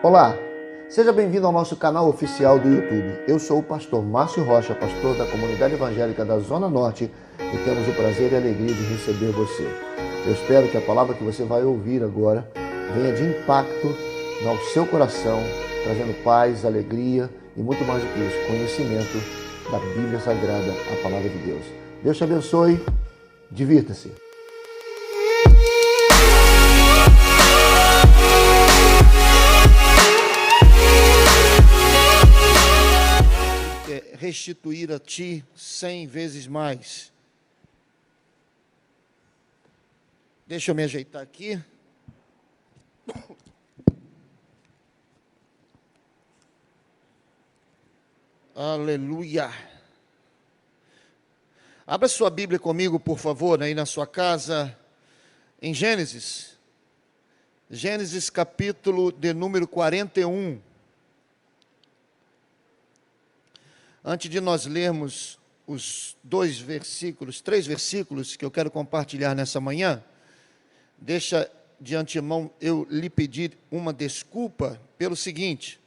Olá, seja bem-vindo ao nosso canal oficial do YouTube. Eu sou o pastor Márcio Rocha, pastor da Comunidade Evangélica da Zona Norte, e temos o prazer e a alegria de receber você. Eu espero que a palavra que você vai ouvir agora venha de impacto ao seu coração, trazendo paz, alegria e muito mais do que isso, conhecimento da Bíblia Sagrada, a palavra de Deus. Deus te abençoe, divirta-se. Restituir a ti 100 vezes mais. Deixa eu me ajeitar aqui. Aleluia. Abra sua Bíblia comigo, por favor, aí na sua casa, em Gênesis. Gênesis capítulo de número 41. Antes de nós lermos os três versículos que eu quero compartilhar nessa manhã, deixa de antemão eu lhe pedir uma desculpa pelo seguinte: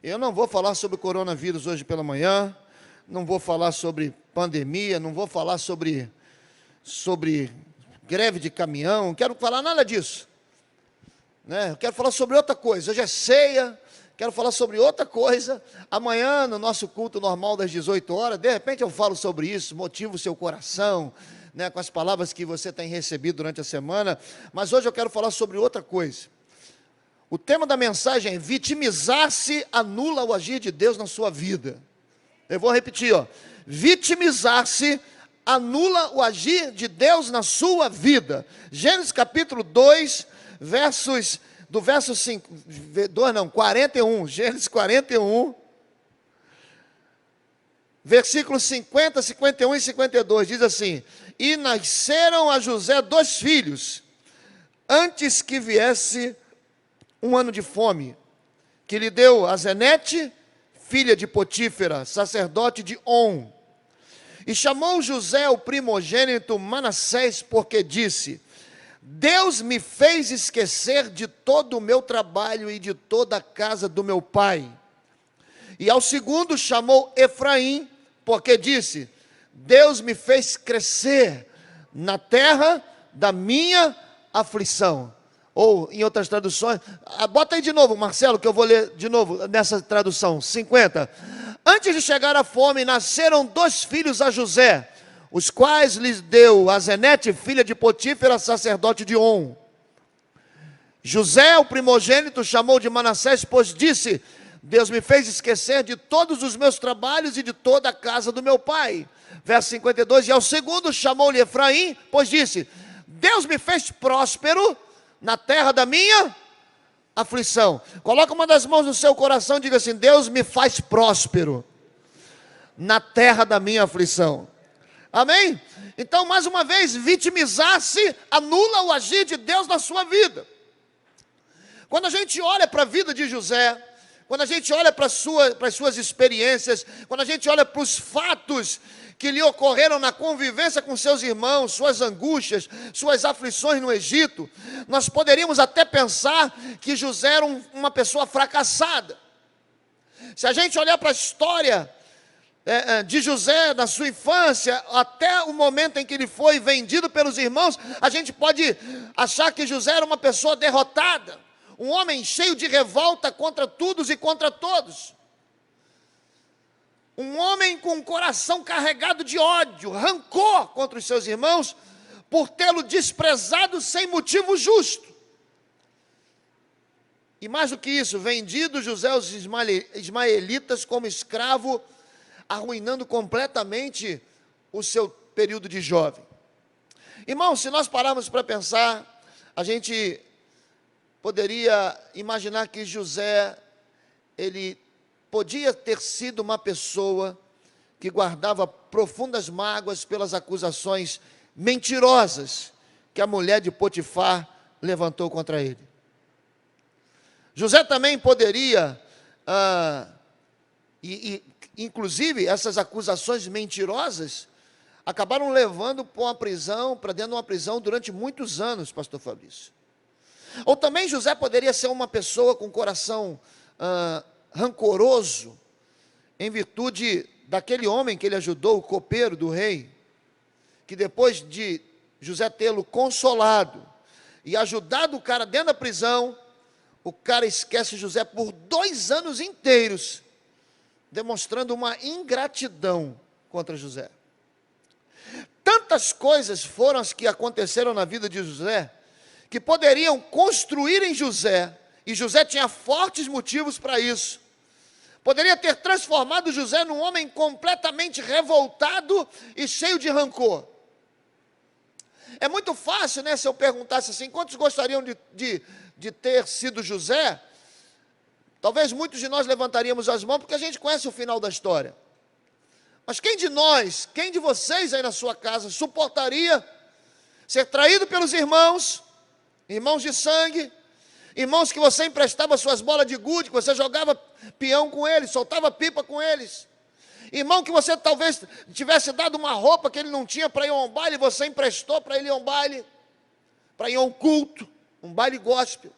eu não vou falar sobre coronavírus hoje pela manhã, não vou falar sobre pandemia, não vou falar sobre greve de caminhão, não quero falar nada disso, né? Eu quero falar sobre outra coisa. Hoje é ceia. Quero falar sobre outra coisa. Amanhã, no nosso culto normal das 18 horas, de repente eu falo sobre isso, motivo o seu coração, né, com as palavras que você tem recebido durante a semana. Mas hoje eu quero falar sobre outra coisa. O tema da mensagem é: vitimizar-se anula o agir de Deus na sua vida. Eu vou repetir, vitimizar-se anula o agir de Deus na sua vida. Gênesis capítulo 2, do verso 41, Gênesis 41, versículos 50, 51 e 52, diz assim: e nasceram a José 2 filhos, antes que viesse um ano de fome, que lhe deu a Zenete, filha de Potífera, sacerdote de On. E chamou José o primogênito Manassés, porque disse: Deus me fez esquecer de todo o meu trabalho e de toda a casa do meu pai. E ao segundo chamou Efraim, porque disse: Deus me fez crescer na terra da minha aflição. Ou, em outras traduções, bota aí de novo, Marcelo, que eu vou ler de novo nessa tradução, 50. Antes de chegar a fome, nasceram 2 filhos a José, os quais lhes deu a Zenete, filha de Potífera, sacerdote de On. José, o primogênito, chamou de Manassés, pois disse: Deus me fez esquecer de todos os meus trabalhos e de toda a casa do meu pai. Verso 52, e ao segundo chamou-lhe Efraim, pois disse: Deus me fez próspero na terra da minha aflição. Coloca uma das mãos no seu coração e diga assim: Deus me faz próspero na terra da minha aflição. Amém? Então, mais uma vez, vitimizar-se anula o agir de Deus na sua vida. Quando a gente olha para a vida de José, quando a gente olha para as suas experiências, quando a gente olha para os fatos que lhe ocorreram na convivência com seus irmãos, suas angústias, suas aflições no Egito, nós poderíamos até pensar que José era uma pessoa fracassada. Se a gente olhar para a história de José, na sua infância, até o momento em que ele foi vendido pelos irmãos, a gente pode achar que José era uma pessoa derrotada, um homem cheio de revolta contra todos e contra todos, um homem com o coração carregado de ódio, rancor contra os seus irmãos, por tê-lo desprezado sem motivo justo. E mais do que isso, vendido José aos ismaelitas como escravo, arruinando completamente o seu período de jovem. Irmão, se nós pararmos para pensar, a gente poderia imaginar que José, ele podia ter sido uma pessoa que guardava profundas mágoas pelas acusações mentirosas que a mulher de Potifar levantou contra ele. José também poderia, inclusive, essas acusações mentirosas acabaram levando para dentro de uma prisão durante muitos anos, pastor Fabrício. Ou também José poderia ser uma pessoa com coração rancoroso, em virtude daquele homem que ele ajudou, o copeiro do rei, que depois de José tê-lo consolado e ajudado o cara dentro da prisão, o cara esquece José por 2 anos inteiros, demonstrando uma ingratidão contra José. Tantas coisas foram as que aconteceram na vida de José, que poderiam construir em José, e José tinha fortes motivos para isso, poderia ter transformado José num homem completamente revoltado e cheio de rancor. É muito fácil, né, se eu perguntasse assim, quantos gostariam de ter sido José? Talvez muitos de nós levantaríamos as mãos, porque a gente conhece o final da história. Mas quem de nós, quem de vocês aí na sua casa, suportaria ser traído pelos irmãos de sangue, irmãos que você emprestava suas bolas de gude, que você jogava peão com eles, soltava pipa com eles, irmão que você talvez tivesse dado uma roupa que ele não tinha para ir a um baile, você emprestou para ele ir a um baile, para ir a um culto, um baile gospel,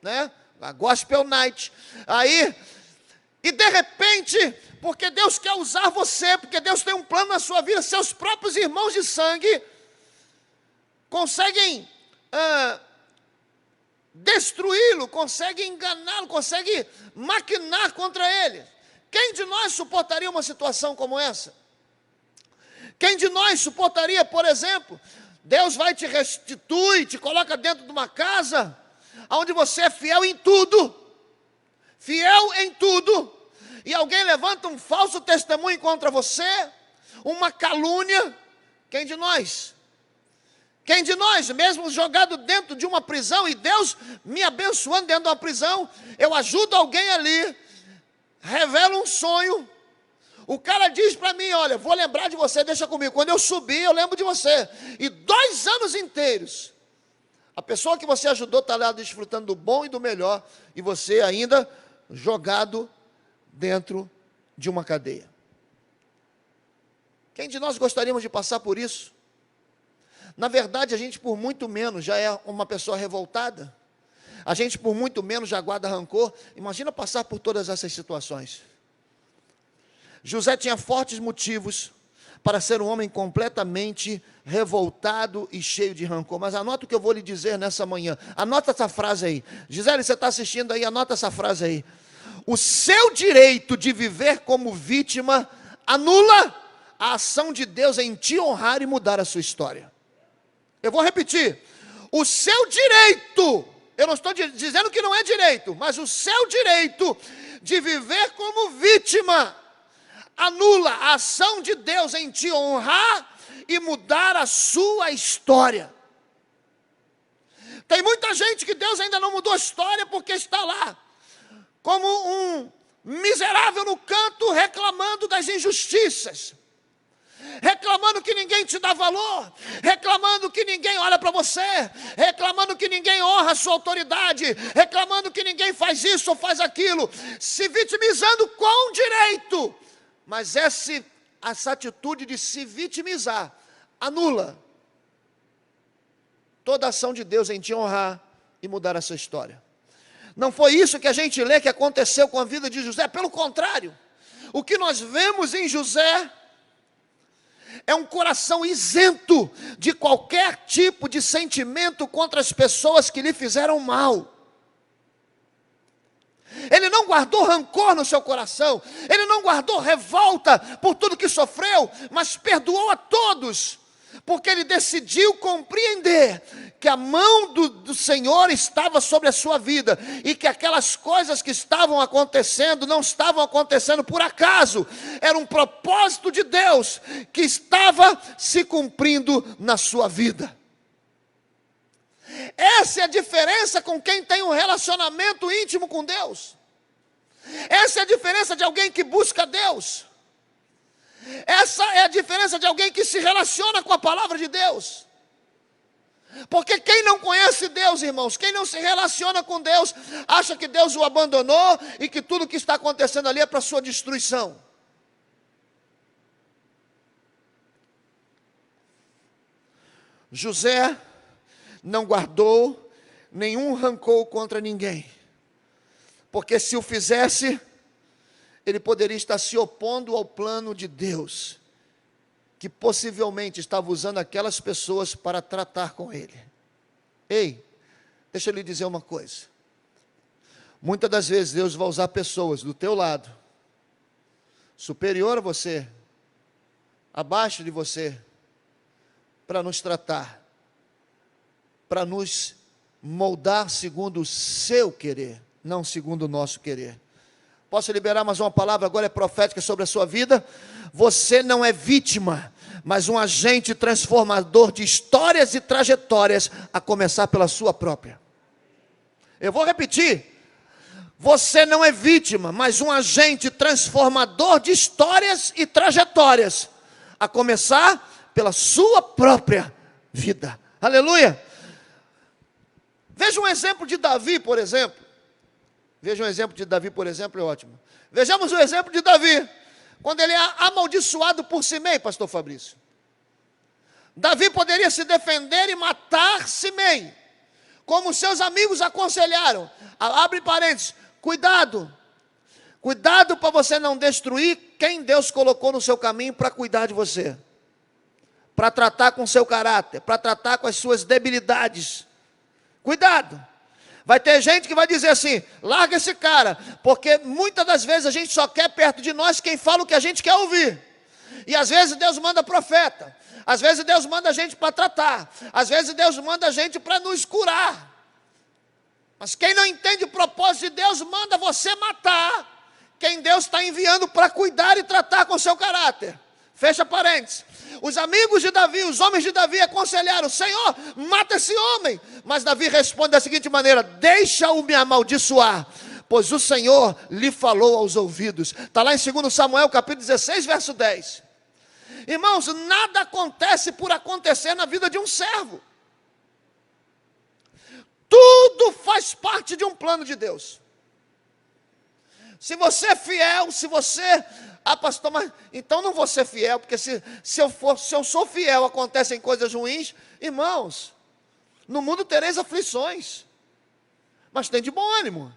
né? A gospel night, aí, e de repente, porque Deus quer usar você, porque Deus tem um plano na sua vida, seus próprios irmãos de sangue conseguem destruí-lo, conseguem enganá-lo, conseguem maquinar contra ele. Quem de nós suportaria uma situação como essa? Quem de nós suportaria, por exemplo, Deus vai te restituir, te coloca dentro de uma casa, onde você é fiel em tudo, e alguém levanta um falso testemunho contra você, uma calúnia. Quem de nós? Quem de nós, mesmo jogado dentro de uma prisão, e Deus me abençoando dentro de uma prisão, eu ajudo alguém ali, revelo um sonho, o cara diz para mim, olha, vou lembrar de você, deixa comigo, quando eu subir eu lembro de você, e 2 anos inteiros, a pessoa que você ajudou está lá desfrutando do bom e do melhor, e você ainda jogado dentro de uma cadeia. Quem de nós gostaríamos de passar por isso? Na verdade, a gente por muito menos já é uma pessoa revoltada, a gente por muito menos já guarda rancor. Imagina passar por todas essas situações. José tinha fortes motivos para ser um homem completamente revoltado e cheio de rancor, mas anota o que eu vou lhe dizer nessa manhã, anota essa frase aí, Gisele, você está assistindo aí, anota essa frase aí, o seu direito de viver como vítima anula a ação de Deus em te honrar e mudar a sua história. Eu vou repetir, o seu direito, eu não estou dizendo que não é direito, mas o seu direito de viver como vítima, anula a ação de Deus em te honrar e mudar a sua história. Tem muita gente que Deus ainda não mudou a história porque está lá, como um miserável no canto, reclamando das injustiças, reclamando que ninguém te dá valor, reclamando que ninguém olha para você, reclamando que ninguém honra a sua autoridade, reclamando que ninguém faz isso ou faz aquilo, se vitimizando com direito, mas essa atitude de se vitimizar anula toda a ação de Deus em te honrar e mudar a sua história. Não foi isso que a gente lê que aconteceu com a vida de José, pelo contrário, o que nós vemos em José é um coração isento de qualquer tipo de sentimento contra as pessoas que lhe fizeram mal. Ele não guardou rancor no seu coração, ele não guardou revolta por tudo que sofreu, mas perdoou a todos, porque ele decidiu compreender que a mão do Senhor estava sobre a sua vida, e que aquelas coisas que estavam acontecendo, não estavam acontecendo por acaso, era um propósito de Deus, que estava se cumprindo na sua vida. Essa é a diferença com quem tem um relacionamento íntimo com Deus, essa é a diferença de alguém que busca Deus, essa é a diferença de alguém que se relaciona com a palavra de Deus. Porque quem não conhece Deus, irmãos, quem não se relaciona com Deus, acha que Deus o abandonou e que tudo que está acontecendo ali é para a sua destruição. José não guardou nenhum rancor contra ninguém, porque se o fizesse, ele poderia estar se opondo ao plano de Deus, que possivelmente estava usando aquelas pessoas para tratar com ele. Ei, deixa eu lhe dizer uma coisa. Muitas das vezes Deus vai usar pessoas do teu lado, superior a você, abaixo de você, para nos tratar, para nos moldar segundo o seu querer, não segundo o nosso querer. Posso liberar mais uma palavra, agora é profética sobre a sua vida? Você não é vítima, mas um agente transformador de histórias e trajetórias, a começar pela sua própria. Eu vou repetir. Você não é vítima, mas um agente transformador de histórias e trajetórias, a começar pela sua própria vida. Aleluia! Veja um exemplo de Davi, por exemplo. É ótimo. Vejamos o exemplo de Davi, quando ele é amaldiçoado por Simei, pastor Fabrício. Davi poderia se defender e matar Simei, como seus amigos aconselharam. Abre parênteses, cuidado para você não destruir quem Deus colocou no seu caminho para cuidar de você, para tratar com o seu caráter, para tratar com as suas debilidades. Cuidado. Vai ter gente que vai dizer assim, larga esse cara, porque muitas das vezes a gente só quer perto de nós quem fala o que a gente quer ouvir. E às vezes Deus manda profeta, às vezes Deus manda a gente para tratar, às vezes Deus manda a gente para nos curar. Mas quem não entende o propósito de Deus, manda você matar quem Deus está enviando para cuidar e tratar com o seu caráter. Fecha parênteses. Os amigos de Davi, os homens de Davi aconselharam, Senhor, mata esse homem. Mas Davi responde da seguinte maneira, deixa-o me amaldiçoar, pois o Senhor lhe falou aos ouvidos. Está lá em 2 Samuel, capítulo 16, verso 10. Irmãos, nada acontece por acontecer na vida de um servo. Tudo faz parte de um plano de Deus. Se você é fiel, pastor, mas então não vou ser fiel, porque se eu sou fiel, acontecem coisas ruins. Irmãos, no mundo tereis aflições, mas tem de bom ânimo,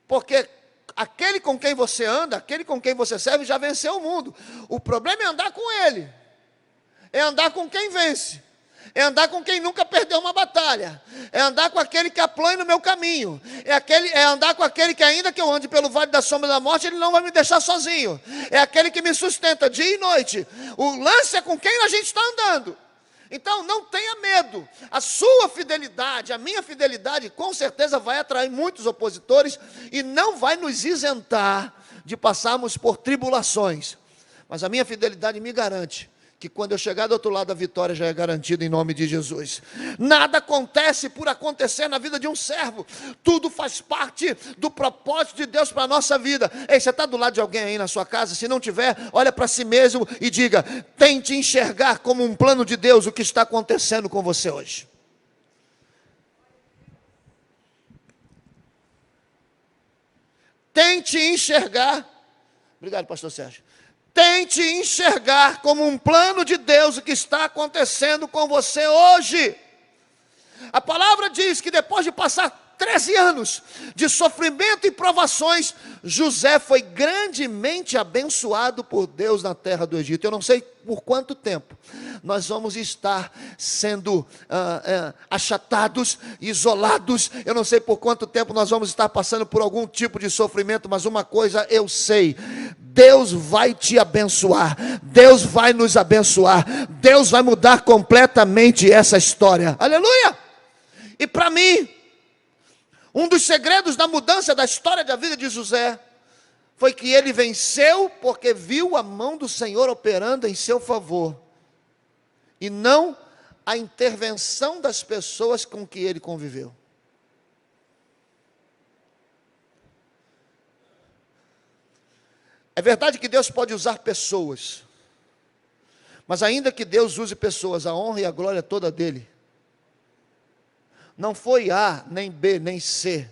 porque aquele com quem você anda, aquele com quem você serve, já venceu o mundo. O problema é andar com ele, é andar com quem vence, é andar com quem nunca perdeu uma batalha, é andar com aquele que aplana no meu caminho, é andar com aquele que ainda que eu ande pelo vale da sombra da morte, ele não vai me deixar sozinho, é aquele que me sustenta dia e noite. O lance é com quem a gente está andando. Então não tenha medo, a sua fidelidade, a minha fidelidade com certeza vai atrair muitos opositores e não vai nos isentar de passarmos por tribulações, mas a minha fidelidade me garante que quando eu chegar do outro lado, a vitória já é garantida em nome de Jesus. Nada acontece por acontecer na vida de um servo, tudo faz parte do propósito de Deus para a nossa vida. Ei, você está do lado de alguém aí na sua casa? Se não tiver, olha para si mesmo e diga, tente enxergar como um plano de Deus o que está acontecendo com você hoje. Tente enxergar, obrigado pastor Sérgio, tente enxergar como um plano de Deus o que está acontecendo com você hoje. A palavra diz que depois de passar 13 anos de sofrimento e provações, José foi grandemente abençoado por Deus na terra do Egito. Eu não sei por quanto tempo nós vamos estar sendo achatados, isolados. Eu não sei por quanto tempo nós vamos estar passando por algum tipo de sofrimento, mas uma coisa eu sei: Deus vai te abençoar, Deus vai nos abençoar, Deus vai mudar completamente essa história. Aleluia! E para mim, um dos segredos da mudança da história da vida de José foi que ele venceu porque viu a mão do Senhor operando em seu favor, e não a intervenção das pessoas com que ele conviveu. É verdade que Deus pode usar pessoas, mas ainda que Deus use pessoas, a honra e a glória toda dele. Não foi A, nem B, nem C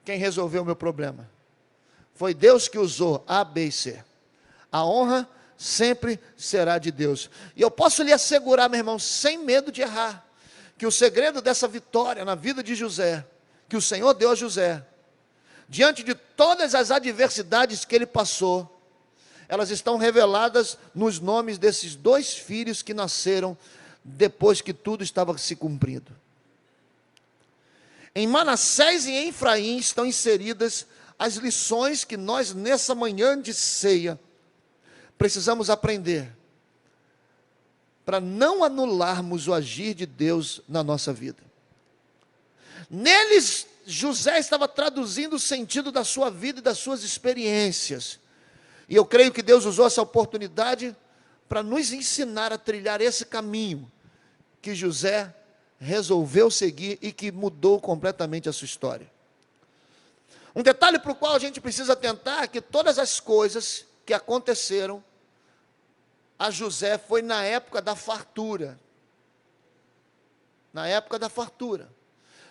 quem resolveu o meu problema. Foi Deus que usou A, B e C. A honra sempre será de Deus. E eu posso lhe assegurar, meu irmão, sem medo de errar, que o segredo dessa vitória na vida de José, que o Senhor deu a José, diante de todas as adversidades que ele passou, elas estão reveladas nos nomes desses 2 filhos que nasceram depois que tudo estava se cumprindo. Em Manassés e em Efraim estão inseridas as lições que nós, nessa manhã de ceia, precisamos aprender, para não anularmos o agir de Deus na nossa vida. Neles, José estava traduzindo o sentido da sua vida e das suas experiências. E eu creio que Deus usou essa oportunidade para nos ensinar a trilhar esse caminho que José resolveu seguir e que mudou completamente a sua história. Um detalhe para o qual a gente precisa atentar é que todas as coisas que aconteceram a José foi na época da fartura. Na época da fartura.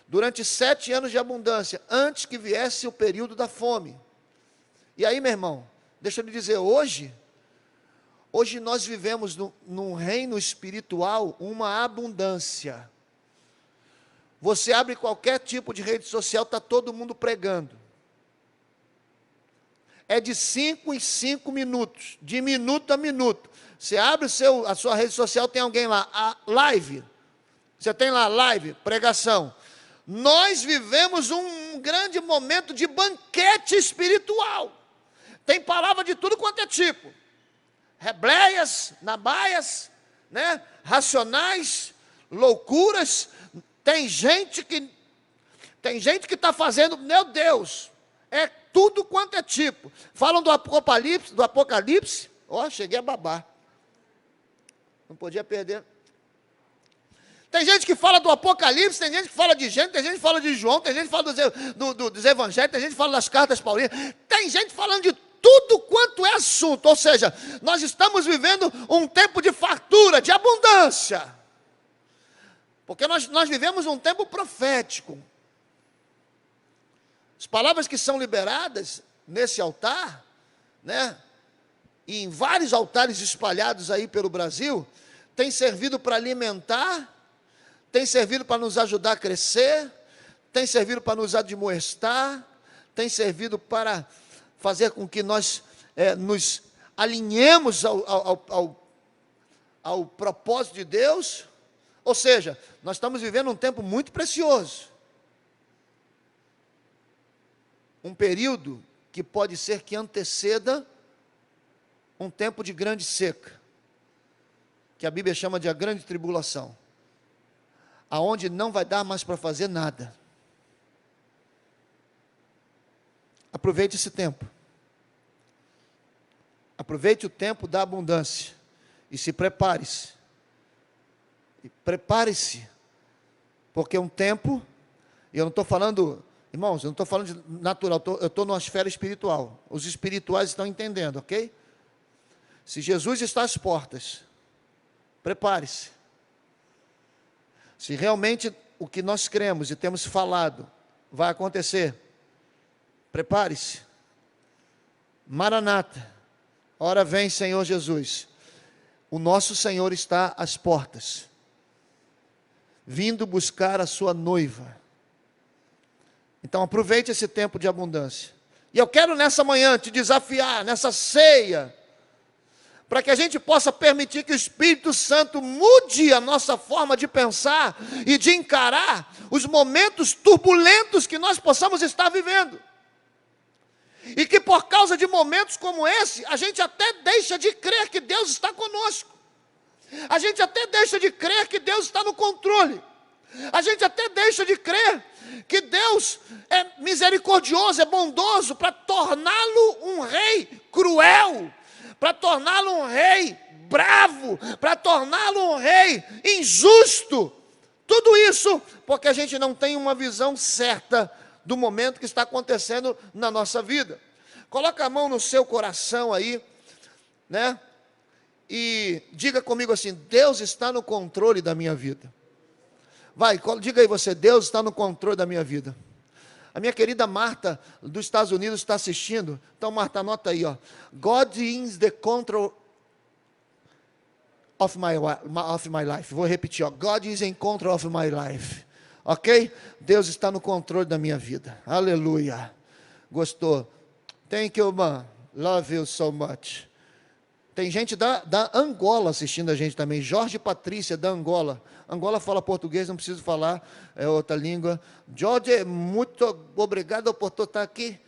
Durante 7 anos de abundância, antes que viesse o período da fome. E aí, meu irmão, deixa eu lhe dizer, hoje nós vivemos num reino espiritual uma abundância. Você abre qualquer tipo de rede social, está todo mundo pregando. É de 5 em 5 minutos, de minuto a minuto. Você abre a sua rede social, tem alguém lá, a live. Você tem lá live, pregação. Nós vivemos um grande momento de banquete espiritual. Tem palavra de tudo quanto é tipo. Rebleias, nabaias, né? Racionais, loucuras. Tem gente que está fazendo, meu Deus, é tudo quanto é tipo. Falam do Apocalipse, ó, cheguei a babar. Não podia perder. Tem gente que fala do Apocalipse, tem gente que fala de Gênesis, tem gente que fala de João, tem gente que fala dos Evangelhos, tem gente que fala das cartas paulinas, tem gente falando de tudo quanto é assunto. Ou seja, nós estamos vivendo um tempo de fartura, de abundância. Porque nós vivemos um tempo profético. As palavras que são liberadas nesse altar, né, e em vários altares espalhados aí pelo Brasil, tem servido para alimentar, tem servido para nos ajudar a crescer, tem servido para nos admoestar, tem servido para fazer com que nós nos alinhemos ao propósito de Deus. Ou seja, nós estamos vivendo um tempo muito precioso. Um período que pode ser que anteceda um tempo de grande seca, que a Bíblia chama de a grande tribulação, aonde não vai dar mais para fazer nada. Aproveite esse tempo. Aproveite o tempo da abundância e se prepare-se. E prepare-se, porque um tempo, e eu não estou falando, irmãos, eu não estou falando de natural, eu estou numa esfera espiritual. Os espirituais estão entendendo, ok? Se Jesus está às portas, prepare-se. Se realmente o que nós cremos e temos falado vai acontecer, prepare-se. Maranata, ora vem, Senhor Jesus. O nosso Senhor está às portas, vindo buscar a sua noiva. Então aproveite esse tempo de abundância. E eu quero nessa manhã te desafiar, nessa ceia, para que a gente possa permitir que o Espírito Santo mude a nossa forma de pensar e de encarar os momentos turbulentos que nós possamos estar vivendo. E que por causa de momentos como esse, a gente até deixa de crer que Deus está conosco. A gente até deixa de crer que Deus está no controle. A gente até deixa de crer que Deus é misericordioso, é bondoso, para torná-lo um rei cruel, para torná-lo um rei bravo, para torná-lo um rei injusto. Tudo isso porque a gente não tem uma visão certa do momento que está acontecendo na nossa vida. Coloca a mão no seu coração aí, né? E diga comigo assim: Deus está no controle da minha vida. Vai, diga aí você: Deus está no controle da minha vida. A minha querida Marta, dos Estados Unidos, está assistindo. Então, Marta, anota aí, ó. God is the control of my life. Vou repetir, ó. God is in control of my life. Ok? Deus está no controle da minha vida. Aleluia. Gostou? Thank you, man. Love you so much. Tem gente da Angola assistindo a gente também. Jorge Patrícia, da Angola. Angola fala português, não preciso falar, é outra língua. Jorge, muito obrigado por tu estar aqui.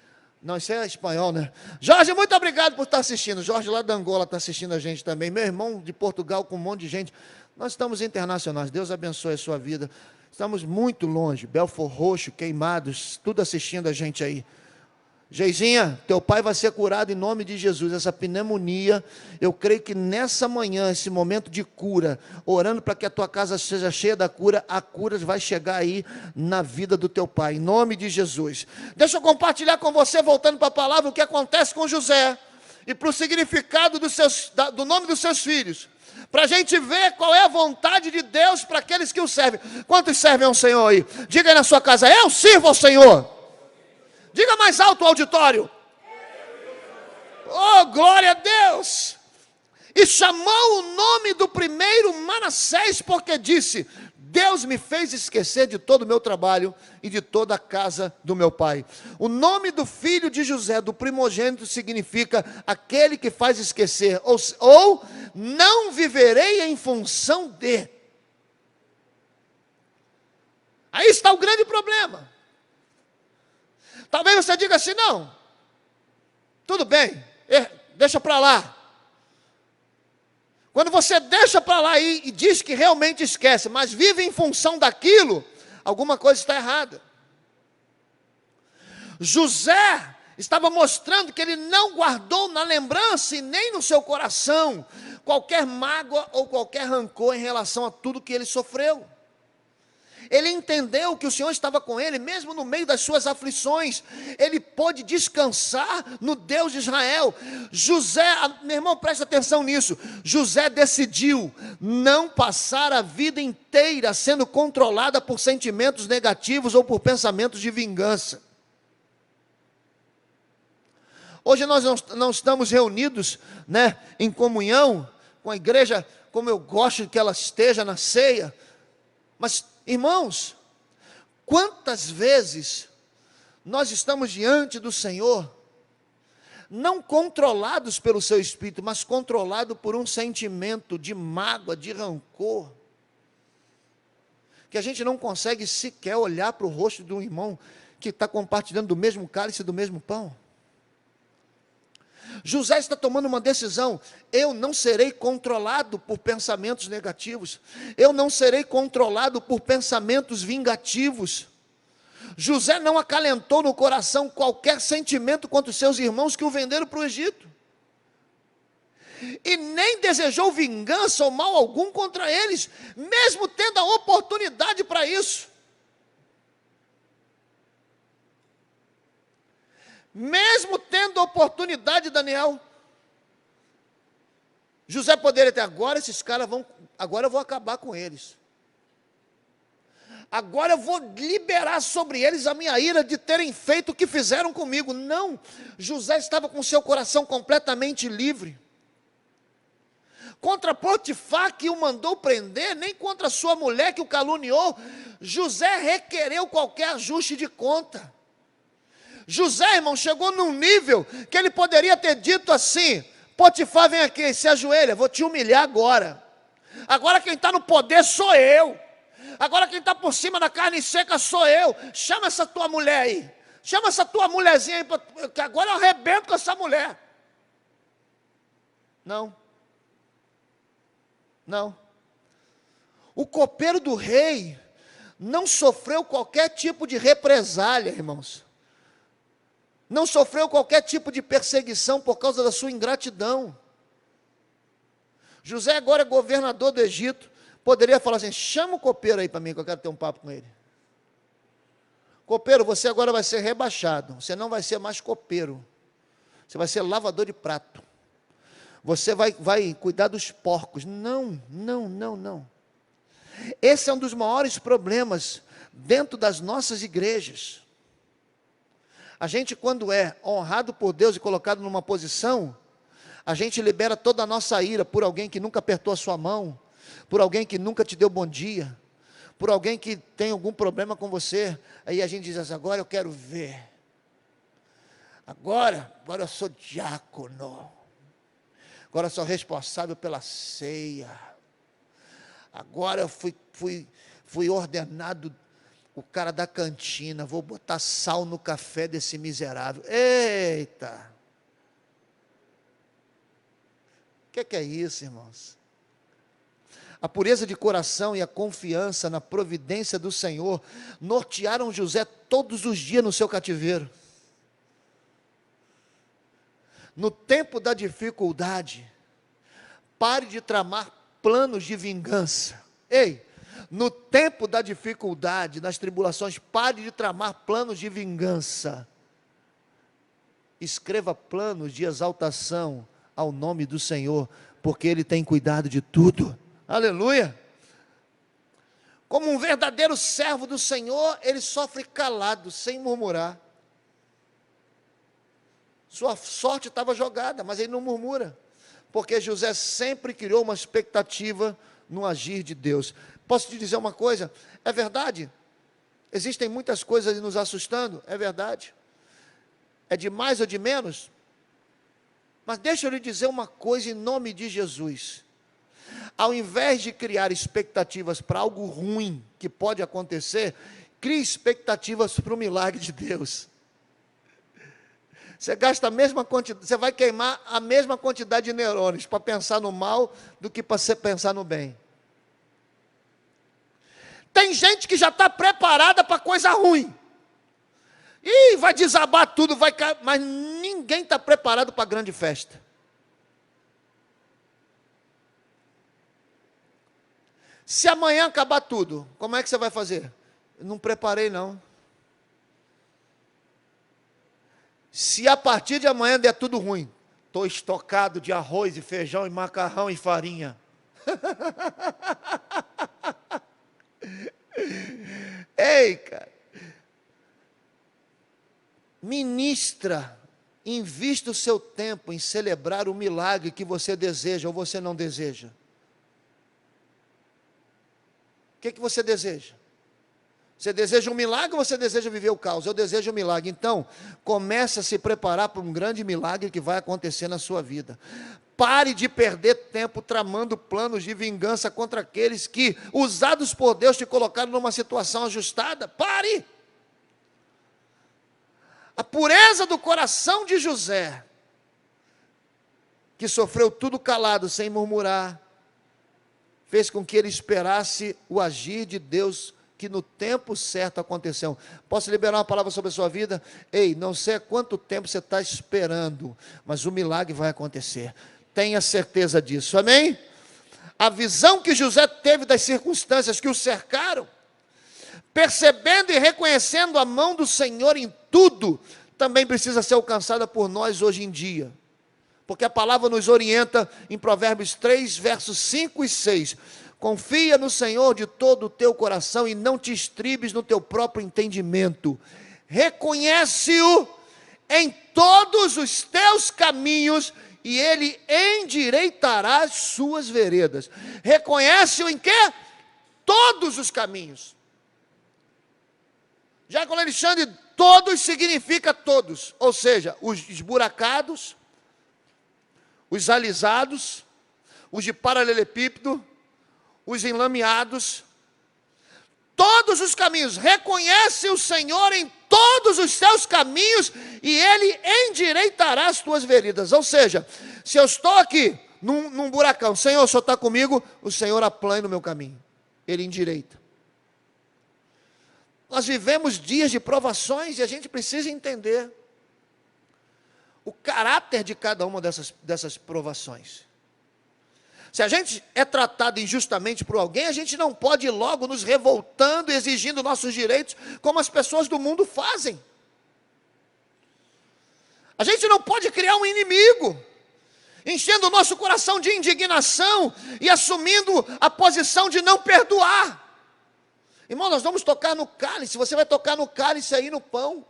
Não, isso é espanhol, né? Jorge, muito obrigado por estar assistindo. Jorge lá da Angola está assistindo a gente também. Meu irmão de Portugal com um monte de gente. Nós estamos internacionais. Deus abençoe a sua vida. Estamos muito longe. Belfort Roxo, Queimados, tudo assistindo a gente aí. Geizinha, teu pai vai ser curado em nome de Jesus. Essa pneumonia, eu creio que nessa manhã, esse momento de cura, orando para que a tua casa seja cheia da cura, a cura vai chegar aí na vida do teu pai, em nome de Jesus. Deixa eu compartilhar com você, voltando para a palavra, o que acontece com José, e para o significado do nome dos seus filhos, para a gente ver qual é a vontade de Deus para aqueles que o servem. Quantos servem ao Senhor aí? Diga aí na sua casa, eu sirvo ao Senhor. Diga mais alto, auditório. Oh, glória a Deus. E chamou o nome do primeiro Manassés, porque disse: Deus me fez esquecer de todo o meu trabalho e de toda a casa do meu pai. O nome do filho de José, do primogênito, significa aquele que faz esquecer, ou não viverei em função de. Aí está o grande problema. Talvez você diga assim, não, tudo bem, deixa para lá. Quando você deixa para lá e diz que realmente esquece, mas vive em função daquilo, alguma coisa está errada. José estava mostrando que ele não guardou na lembrança e nem no seu coração qualquer mágoa ou qualquer rancor em relação a tudo que ele sofreu. Ele entendeu que o Senhor estava com ele, mesmo no meio das suas aflições. Ele pôde descansar no Deus de Israel. José, meu irmão, presta atenção nisso. José decidiu não passar a vida inteira sendo controlada por sentimentos negativos ou por pensamentos de vingança. Hoje nós não estamos reunidos, né, em comunhão com a igreja, como eu gosto que ela esteja na ceia, mas irmãos, quantas vezes nós estamos diante do Senhor, não controlados pelo seu Espírito, mas controlados por um sentimento de mágoa, de rancor, que a gente não consegue sequer olhar para o rosto de um irmão que está compartilhando do mesmo cálice, do mesmo pão. José está tomando uma decisão: eu não serei controlado por pensamentos negativos, eu não serei controlado por pensamentos vingativos. José não acalentou no coração qualquer sentimento contra os seus irmãos que o venderam para o Egito, e nem desejou vingança ou mal algum contra eles, mesmo tendo a oportunidade para isso. Mesmo tendo a oportunidade, Daniel, José poderia ter, agora esses caras vão, agora eu vou acabar com eles. Agora eu vou liberar sobre eles a minha ira de terem feito o que fizeram comigo. Não, José estava com seu coração completamente livre. Contra Potifar, que o mandou prender, nem contra sua mulher que o caluniou, José requereu qualquer ajuste de conta. José, irmão, chegou num nível que ele poderia ter dito assim: Potifar, vem aqui, se ajoelha, vou te humilhar agora. Agora quem está no poder sou eu. Agora quem está por cima da carne seca sou eu. Chama essa tua mulher aí. Chama essa tua mulherzinha aí, que agora eu arrebento com essa mulher. Não. Não. O copeiro do rei não sofreu qualquer tipo de represália, irmãos. Não sofreu qualquer tipo de perseguição por causa da sua ingratidão. José agora é governador do Egito, poderia falar assim: chama o copeiro aí para mim, que eu quero ter um papo com ele. Copeiro, você agora vai ser rebaixado, você não vai ser mais copeiro, você vai ser lavador de prato, você vai cuidar dos porcos. Não. Esse é um dos maiores problemas dentro das nossas igrejas. A gente, quando é honrado por Deus e colocado numa posição, A gente libera toda a nossa ira por alguém que nunca apertou a sua mão, por alguém que nunca te deu bom dia, por alguém que tem algum problema com você. Aí a gente diz assim: agora eu quero ver. Agora eu sou diácono. Agora eu sou responsável pela ceia. Agora eu fui ordenado o cara da cantina. Vou botar sal no café desse miserável. Eita! O que é isso, irmãos? A pureza de coração e a confiança na providência do Senhor nortearam José todos os dias no seu cativeiro. No tempo da dificuldade, pare de tramar planos de vingança. Ei, no tempo da dificuldade, nas tribulações, pare de tramar planos de vingança. Escreva planos de exaltação ao nome do Senhor, porque Ele tem cuidado de tudo. Aleluia! Como um verdadeiro servo do Senhor, ele sofre calado, sem murmurar. Sua sorte estava jogada, mas ele não murmura, porque José sempre criou uma expectativa no agir de Deus. Posso te dizer uma coisa? É verdade, existem muitas coisas nos assustando, é verdade. É de mais ou de menos? Mas deixa eu lhe dizer uma coisa em nome de Jesus. Ao invés de criar expectativas para algo ruim que pode acontecer, crie expectativas para o milagre de Deus. Você gasta a mesma quantidade, você vai queimar a mesma quantidade de neurônios para pensar no mal do que para você pensar no bem. Tem gente que já está preparada para coisa ruim. E vai desabar tudo, vai cair, mas ninguém está preparado para a grande festa. Se amanhã acabar tudo, como é que você vai fazer? Não preparei não. Se a partir de amanhã der tudo ruim, estou estocado de arroz e feijão e macarrão e farinha. Ei, cara. Ministra, invista o seu tempo em celebrar o milagre que você deseja ou você não deseja. O que você deseja? Você deseja um milagre ou você deseja viver o caos? Eu desejo um milagre. Então, comece a se preparar para um grande milagre que vai acontecer na sua vida. Pare de perder tempo tramando planos de vingança contra aqueles que, usados por Deus, te colocaram numa situação ajustada. Pare! A pureza do coração de José, que sofreu tudo calado, sem murmurar, fez com que ele esperasse o agir de Deus, que no tempo certo aconteceu. Posso liberar uma palavra sobre a sua vida? Ei, não sei há quanto tempo você está esperando, mas o milagre vai acontecer. Tenha certeza disso, amém? A visão que José teve das circunstâncias que o cercaram, percebendo e reconhecendo a mão do Senhor em tudo, também precisa ser alcançada por nós hoje em dia. Porque a palavra nos orienta em Provérbios 3, versos 5 e 6. Confia no Senhor de todo o teu coração e não te estribes no teu próprio entendimento. Reconhece-o em todos os teus caminhos e Ele endireitará as suas veredas. Reconhece-o em quê? Todos os caminhos. Diácono Alexandre, todos significa todos. Ou seja, os esburacados, os alisados, os de paralelepípedo, os enlameados, todos os caminhos. Reconhece o Senhor em todos os seus caminhos e Ele endireitará as tuas veredas. Ou seja, se eu estou aqui num buracão, Senhor, o Senhor está comigo, o Senhor aplana o meu caminho, Ele endireita. Nós vivemos dias de provações e a gente precisa entender o caráter de cada uma dessas provações. Se a gente é tratado injustamente por alguém, a gente não pode ir logo nos revoltando, exigindo nossos direitos, como as pessoas do mundo fazem. A gente não pode criar um inimigo, enchendo o nosso coração de indignação e assumindo a posição de não perdoar. Irmão, nós vamos tocar no cálice, você vai tocar no cálice aí no pão.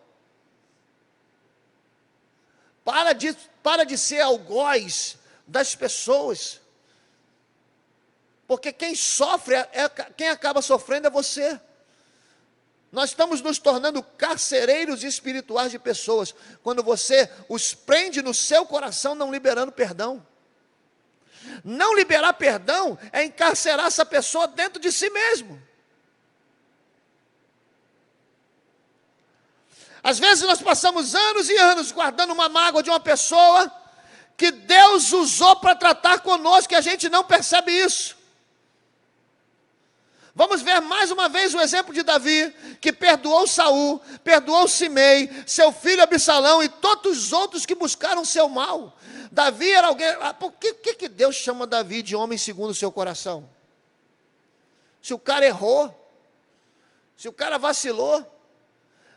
Para de ser algoz das pessoas. Porque quem sofre, quem acaba sofrendo é você. Nós estamos nos tornando carcereiros espirituais de pessoas, quando você os prende no seu coração, não liberando perdão. Não liberar perdão é encarcerar essa pessoa dentro de si mesmo. Às vezes nós passamos anos e anos guardando uma mágoa de uma pessoa que Deus usou para tratar conosco, e a gente não percebe isso. Vamos ver mais uma vez o exemplo de Davi, que perdoou Saul, perdoou Simei, seu filho Absalão e todos os outros que buscaram seu mal. Davi era alguém. Por que Deus chama Davi de homem segundo o seu coração? Se o cara errou, se o cara vacilou.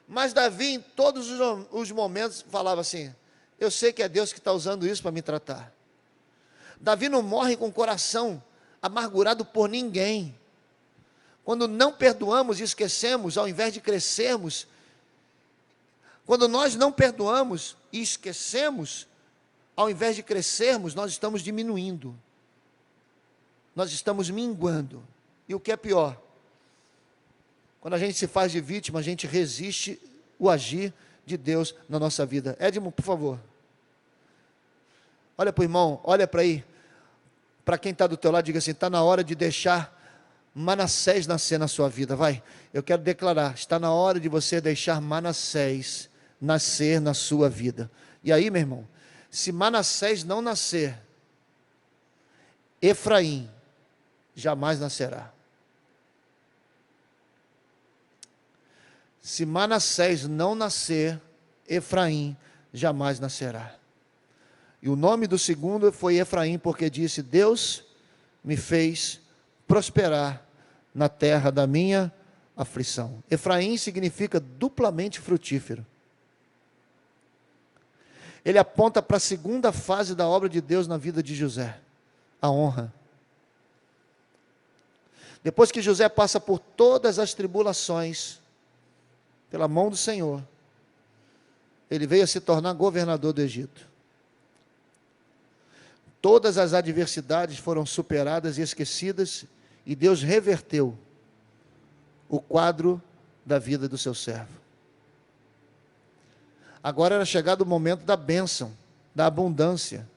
Mas Davi, em todos os momentos, falava assim: eu sei que é Deus que está usando isso para me tratar. Davi não morre com o coração amargurado por ninguém. Quando não perdoamos e esquecemos, ao invés de crescermos, quando nós não perdoamos e esquecemos, ao invés de crescermos, nós estamos diminuindo, nós estamos minguando. E o que é pior, quando a gente se faz de vítima, a gente resiste o agir de Deus na nossa vida. Edmo, por favor, olha para o irmão, olha para aí, para quem está do teu lado, diga assim: está na hora de deixar Manassés nascer na sua vida. Vai, eu quero declarar, está na hora de você deixar Manassés nascer na sua vida. E aí, meu irmão, se Manassés não nascer, Efraim jamais nascerá. Se Manassés não nascer, Efraim jamais nascerá. E o nome do segundo foi Efraim, porque disse: Deus me fez prosperar na terra da minha aflição. Efraim significa duplamente frutífero. Ele aponta para a segunda fase da obra de Deus na vida de José, a honra. Depois que José passa por todas as tribulações, pela mão do Senhor, ele veio a se tornar governador do Egito. Todas as adversidades foram superadas e esquecidas, e Deus reverteu o quadro da vida do seu servo. Agora era chegado o momento da bênção, da abundância.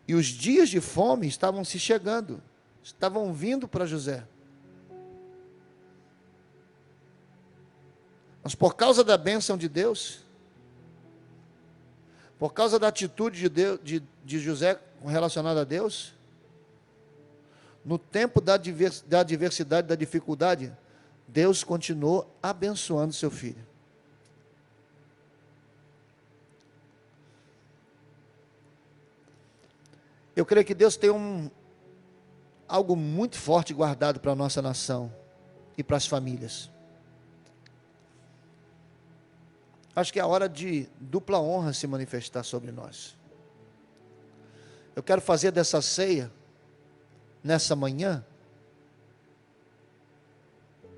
E os dias de fome estavam se chegando, estavam vindo para José. Mas por causa da bênção de Deus, por causa da atitude de José relacionada a Deus, no tempo da adversidade, da dificuldade, Deus continuou abençoando seu filho. Eu creio que Deus tem algo muito forte guardado para a nossa nação e para as famílias. Acho que é a hora de dupla honra se manifestar sobre nós. Eu quero fazer dessa ceia, nessa manhã,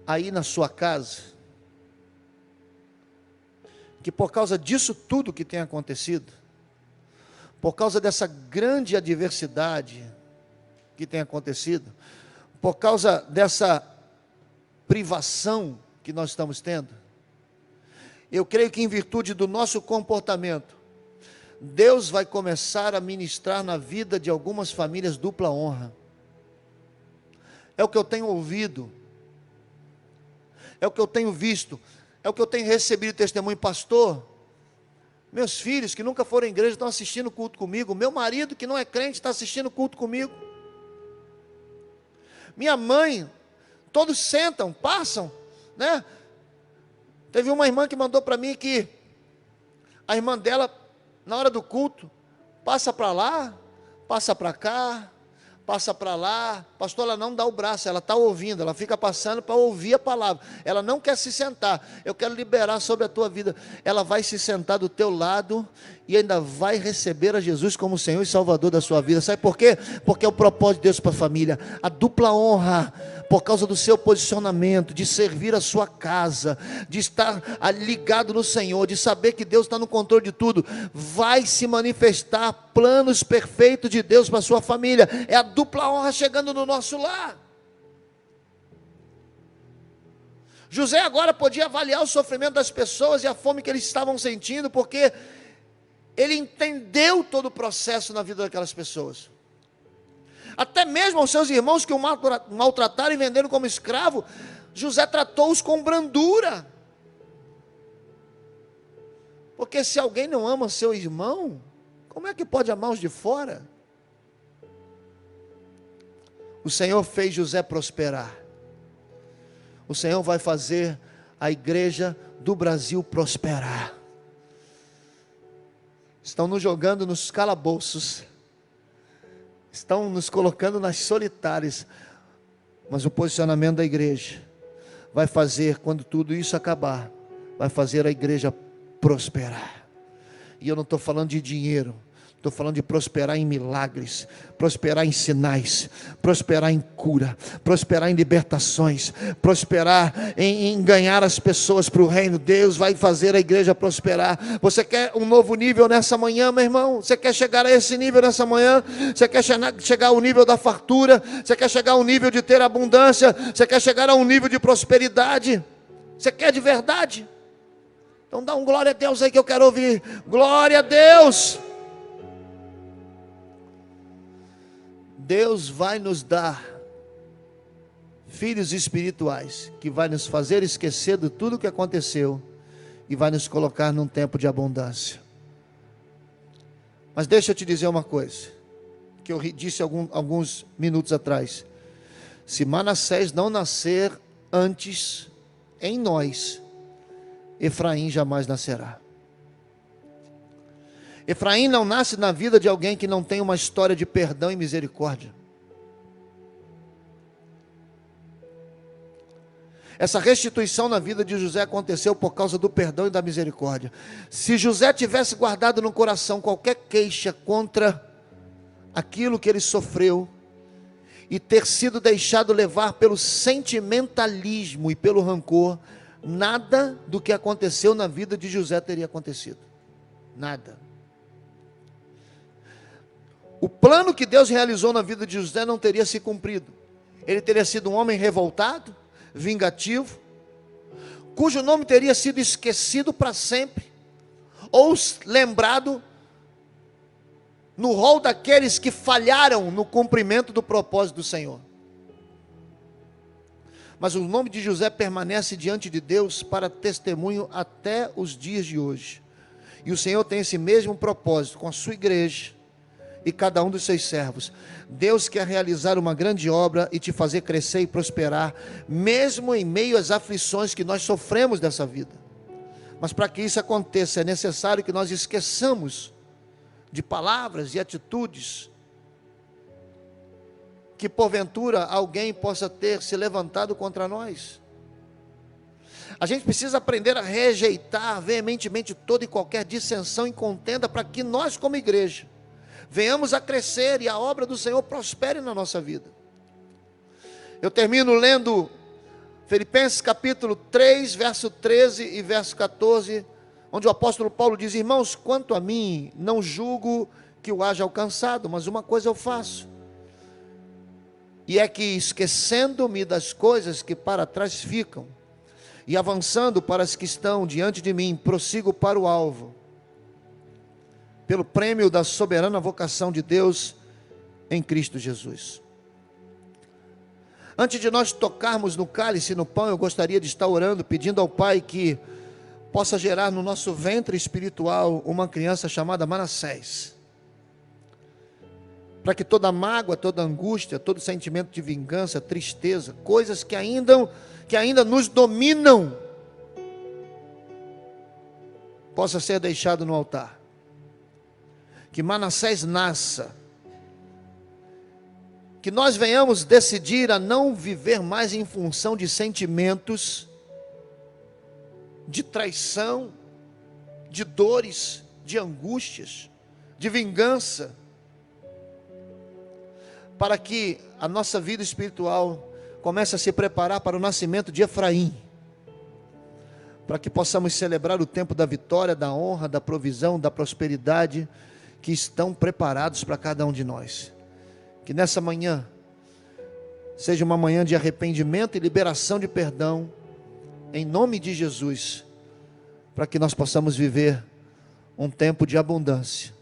aí na sua casa, que por causa disso tudo que tem acontecido, por causa dessa grande adversidade que tem acontecido, por causa dessa privação que nós estamos tendo, eu creio que em virtude do nosso comportamento, Deus vai começar a ministrar na vida de algumas famílias dupla honra. É o que eu tenho ouvido, é o que eu tenho visto, é o que eu tenho recebido testemunho. Pastor, meus filhos que nunca foram à igreja estão assistindo o culto comigo, meu marido que não é crente está assistindo o culto comigo, minha mãe, todos sentam, passam, né? Teve uma irmã que mandou para mim que a irmã dela, na hora do culto, passa para lá, passa para cá, passa para lá, pastor, ela não dá o braço, ela está ouvindo, ela fica passando para ouvir a palavra, ela não quer se sentar. Eu quero liberar sobre a tua vida, ela vai se sentar do teu lado e ainda vai receber a Jesus como Senhor e Salvador da sua vida. Sabe por quê? Porque é o propósito de Deus para a família, a dupla honra, por causa do seu posicionamento, de servir a sua casa, de estar ligado no Senhor, de saber que Deus está no controle de tudo, vai se manifestar planos perfeitos de Deus para a sua família. É a dupla honra chegando no nosso lar. José agora podia avaliar o sofrimento das pessoas e a fome que eles estavam sentindo, porque ele entendeu todo o processo na vida daquelas pessoas. Até mesmo aos seus irmãos que o maltrataram e venderam como escravo, José tratou-os com brandura. Porque se alguém não ama seu irmão, como é que pode amar os de fora? O Senhor fez José prosperar. O Senhor vai fazer a igreja do Brasil prosperar. Estão nos jogando nos calabouços, estão nos colocando nas solitárias, mas o posicionamento da igreja vai fazer, quando tudo isso acabar, vai fazer a igreja prosperar. E eu não estou falando de dinheiro, estou falando de prosperar em milagres, prosperar em sinais, prosperar em cura, prosperar em libertações, prosperar em ganhar as pessoas para o reino. Deus vai fazer a igreja prosperar. Você quer um novo nível nessa manhã, meu irmão? Você quer chegar a esse nível nessa manhã? Você quer chegar ao nível da fartura? Você quer chegar ao nível de ter abundância? Você quer chegar a um nível de prosperidade? Você quer de verdade? Então dá um glória a Deus aí que eu quero ouvir. Glória a Deus! Deus vai nos dar filhos espirituais, que vai nos fazer esquecer de tudo o que aconteceu e vai nos colocar num tempo de abundância. Mas deixa eu te dizer uma coisa, que eu disse alguns minutos atrás. Se Manassés não nascer antes em nós, Efraim jamais nascerá. Efraim não nasce na vida de alguém que não tem uma história de perdão e misericórdia. Essa restituição na vida de José aconteceu por causa do perdão e da misericórdia. Se José tivesse guardado no coração qualquer queixa contra aquilo que ele sofreu, e ter sido deixado levar pelo sentimentalismo e pelo rancor, nada do que aconteceu na vida de José teria acontecido. Nada. O plano que Deus realizou na vida de José não teria se cumprido. Ele teria sido um homem revoltado, vingativo, cujo nome teria sido esquecido para sempre, ou lembrado no rol daqueles que falharam no cumprimento do propósito do Senhor. Mas o nome de José permanece diante de Deus para testemunho até os dias de hoje. E o Senhor tem esse mesmo propósito com a sua igreja e cada um dos seus servos. Deus quer realizar uma grande obra e te fazer crescer e prosperar, mesmo em meio às aflições que nós sofremos dessa vida. Mas para que isso aconteça, é necessário que nós esqueçamos de palavras e atitudes que porventura alguém possa ter se levantado contra nós. A gente precisa aprender a rejeitar veementemente toda e qualquer dissensão e contenda, para que nós como igreja venhamos a crescer e a obra do Senhor prospere na nossa vida. Eu termino lendo Filipenses capítulo 3, verso 13 e verso 14, onde o apóstolo Paulo diz: irmãos, quanto a mim, não julgo que o haja alcançado, mas uma coisa eu faço, e é que, esquecendo-me das coisas que para trás ficam, e avançando para as que estão diante de mim, prossigo para o alvo, pelo prêmio da soberana vocação de Deus em Cristo Jesus. Antes de nós tocarmos no cálice e no pão, eu gostaria de estar orando, pedindo ao Pai que possa gerar no nosso ventre espiritual uma criança chamada Manassés, para que toda mágoa, toda angústia, todo sentimento de vingança, tristeza, coisas que ainda nos dominam, possa ser deixado no altar. Que Manassés nasça que nós venhamos decidir a não viver mais em função de sentimentos, de traição, de dores, de angústias, de vingança, para que a nossa vida espiritual comece a se preparar para o nascimento de Efraim, para que possamos celebrar o tempo da vitória, da honra, da provisão, da prosperidade, que estão preparados para cada um de nós. Que nessa manhã seja uma manhã de arrependimento e liberação de perdão, em nome de Jesus, para que nós possamos viver um tempo de abundância,